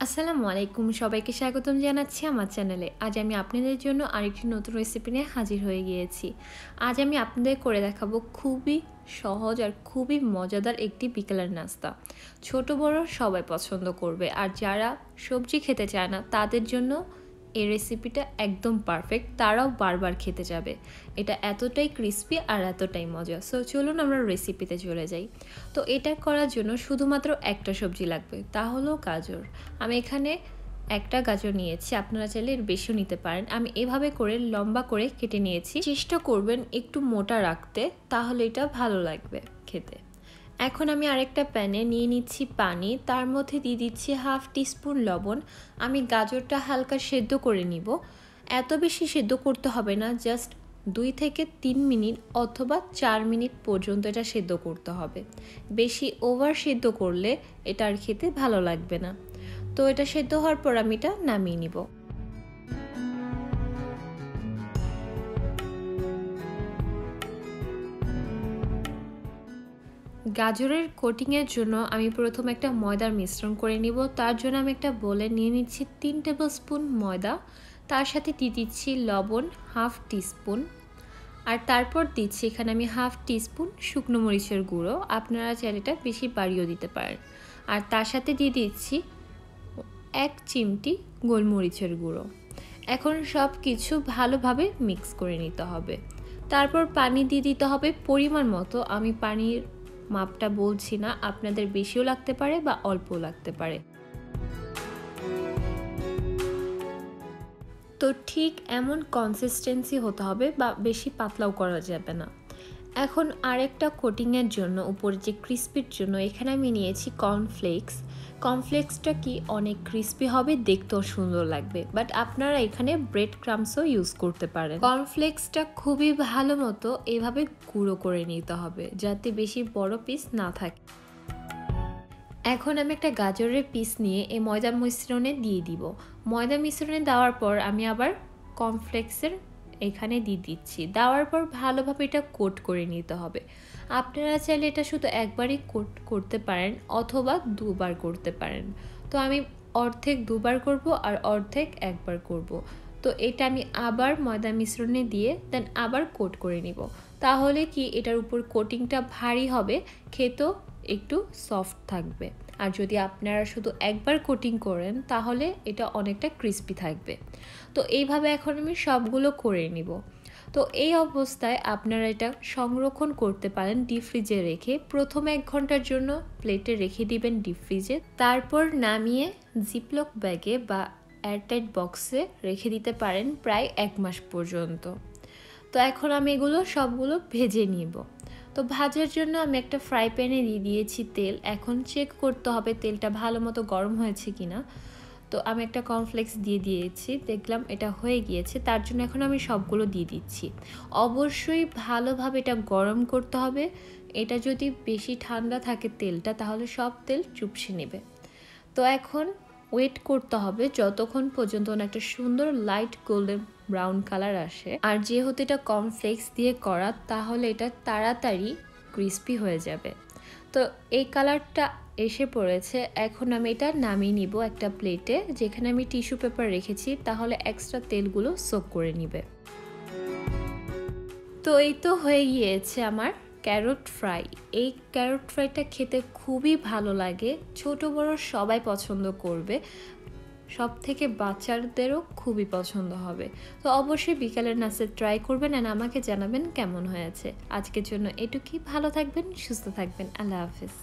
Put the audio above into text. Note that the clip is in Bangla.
আসসালামু আলাইকুম, সবাইকে স্বাগতম জানাচ্ছি আমার চ্যানেলে। আজ আমি আপনাদের জন্য আরেকটি নতুন রেসিপি নিয়ে হাজির হয়ে গিয়েছি। আজ আমি আপনাদের করে দেখাবো খুবই সহজ আর খুবই মজাদার একটি বিকেলের নাস্তা। ছোট বড় সবাই পছন্দ করবে, আর যারা সবজি খেতে চায় না তাদের জন্য এই রেসিপিটা একদম পারফেক্ট, তারাও বারবার খেতে যাবে। এটা এতটাই ক্রিস্পি আর এতটাই মজা। সো চলুন আমরা রেসিপিতে চলে যাই। তো এটা করার জন্য শুধুমাত্র একটা সবজি লাগবে, তা হলো গাজর। আমি এখানে একটা গাজর নিয়েছি, আপনারা চাইলে এর বেশিও নিতে পারেন। আমি এভাবে করে লম্বা করে কেটে নিয়েছি। চেষ্টা করবেন একটু মোটা রাখতে, তাহলে এটা ভালো লাগবে খেতে। এখন আমি আরেকটা প্যানে নিয়ে নিচ্ছি পানি, তার মধ্যে দিয়ে দিচ্ছি হাফ টিস্পুন লবণ। আমি গাজরটা হালকা সেদ্ধ করে নিব। এত বেশি সেদ্ধ করতে হবে না, জাস্ট 2 থেকে 3 মিনিট অথবা 4 মিনিট পর্যন্ত এটা সেদ্ধ করতে হবে। বেশি ওভার সেদ্ধ করলে এটা আর খেতে ভালো লাগবে না। তো এটা সেদ্ধ হওয়ার পর আমি এটা নামিয়ে নিব। গাজরের কোটিংয়ের জন্য আমি প্রথমে একটা ময়দার মিশ্রণ করে নিব। তার জন্য আমি একটা বোলে নিয়ে নিচ্ছি 3 টেবিল স্পুন ময়দা, তার সাথে দিয়ে দিচ্ছি লবণ হাফ টিস্পুন, আর তারপর দিচ্ছি এখানে আমি হাফ টিস্পুন শুকনো মরিচের গুঁড়ো। আপনারা চাইলে এটা বেশি বাড়িয়েও দিতে পারেন। আর তার সাথে দিয়ে দিচ্ছি 1 চিমটি গোলমরিচের গুঁড়ো। এখন সব কিছু ভালোভাবে মিক্স করে নিতে হবে। তারপর পানি দিয়ে দিতে হবে পরিমাণ মতো। আমি পানির মাপটা বলছি না, আপনাদের বেশিও লাগতে পারে বা অল্পও লাগতে পারে। তো ঠিক এমন কনসিস্টেন্সি হতে হবে, বা বেশি পাতলাও করা যাবে না। এখন আরেকটা কোটিংয়ের জন্য, উপরে যে ক্রিস্পির জন্য, এখানে আমি নিয়েছি কর্নফ্লেক্স। কর্নফ্লেক্সটা কি অনেক ক্রিস্পি হবে, দেখতেও সুন্দর লাগবে, বাট আপনারা এখানে ব্রেড ক্রাম্বসও ইউজ করতে পারেন। কর্নফ্লেক্সটা খুবই ভালো মতো এভাবে গুঁড়ো করে নিতে হবে, যাতে বেশি বড় পিস না থাকে। এখন আমি একটা গাজরের পিস নিয়ে এই ময়দা মিশ্রণে দিয়ে দিব। ময়দা মিশ্রণে দেওয়ার পর আমি আবার কর্নফ্লেক্সের এখানে দিয়ে দিচ্ছি। দেওয়ার পর ভালোভাবে এটা কোট করে নিতে হবে। আপনারা চাইলে এটা শুধু একবারই কোট করতে পারেন অথবা দুবার করতে পারেন। তো আমি অর্ধেক দুবার করব আর অর্ধেক একবার করব। তো এটা আমি আবার ময়দা মিশ্রণে দিয়ে দেন আবার কোট করে নিব। তাহলে কি এটার উপর কোটিংটা ভারী হবে, খেতেও একটু সফট থাকবে। আর যদি আপনারা শুধু একবার কোটিং করেন তাহলে এটা অনেকটা ক্রিস্পি থাকবে। তো এইভাবে এখন আমি সবগুলো করে নিব। তো এই অবস্থায় আপনারা এটা সংরক্ষণ করতে পারেন ডিপ ফ্রিজে রেখে। প্রথমে 1 ঘন্টার জন্য প্লেটে রেখে দিবেন ডিপ ফ্রিজে, তারপর নামিয়ে জিপলক ব্যাগে বা এয়ারটাইট বক্সে রেখে দিতে পারেন প্রায় 1 মাস পর্যন্ত। তো এখন আমি এগুলো সবগুলো ভেজে নিব। তো ভাজার জন্য আমি একটা ফ্রাই প্যানে দিয়ে দিয়েছি তেল। এখন চেক করতে হবে তেলটা ভালো মতো গরম হয়েছে কিনা। তো আমি একটা কর্নফ্লেক্স দিয়ে দিয়েছি, দেখলাম এটা হয়ে গিয়েছে। তার জন্য এখন আমি সবগুলো দিয়ে দিচ্ছি। অবশ্যই ভালোভাবে এটা গরম করতে হবে। এটা যদি বেশি ঠান্ডা থাকে তেলটা, তাহলে সব তেল চুপসে নেবে। তো এখন ওয়েট করতে হবে যতক্ষণ পর্যন্ত না একটা সুন্দর লাইট গোল্ডেন ব্রাউন কালার আসে। আর যেহেতু এটা কর্নফ্লেক্স দিয়ে করা, তাহলে এটা তাড়াতাড়ি ক্রিস্পি হয়ে যাবে। তো এই কালারটা এসে পড়েছে। এখন আমি এটা নামিয়ে নিব একটা প্লেটে, যেখানে আমি টিস্যু পেপার রেখেছি, তাহলে এক্সট্রা তেলগুলো সোক করে নিবে। তো এই তো হয়ে গিয়েছে আমার ক্যারট ফ্রাই। এই ক্যারট ফ্রাইটা খেতে খুবই ভালো লাগে, ছোট বড় সবাই পছন্দ করবে, সব থেকে বাচ্চাদেরও খুবই পছন্দ হবে। তো অবশ্যই বিকালের নাস্তা ট্রাই করবেন আর আমাকে জানাবেন কেমন হয়েছে। আজকের জন্য এটুকুই। ভালো থাকবেন, সুস্থ থাকবেন। আল্লাহ হাফেজ।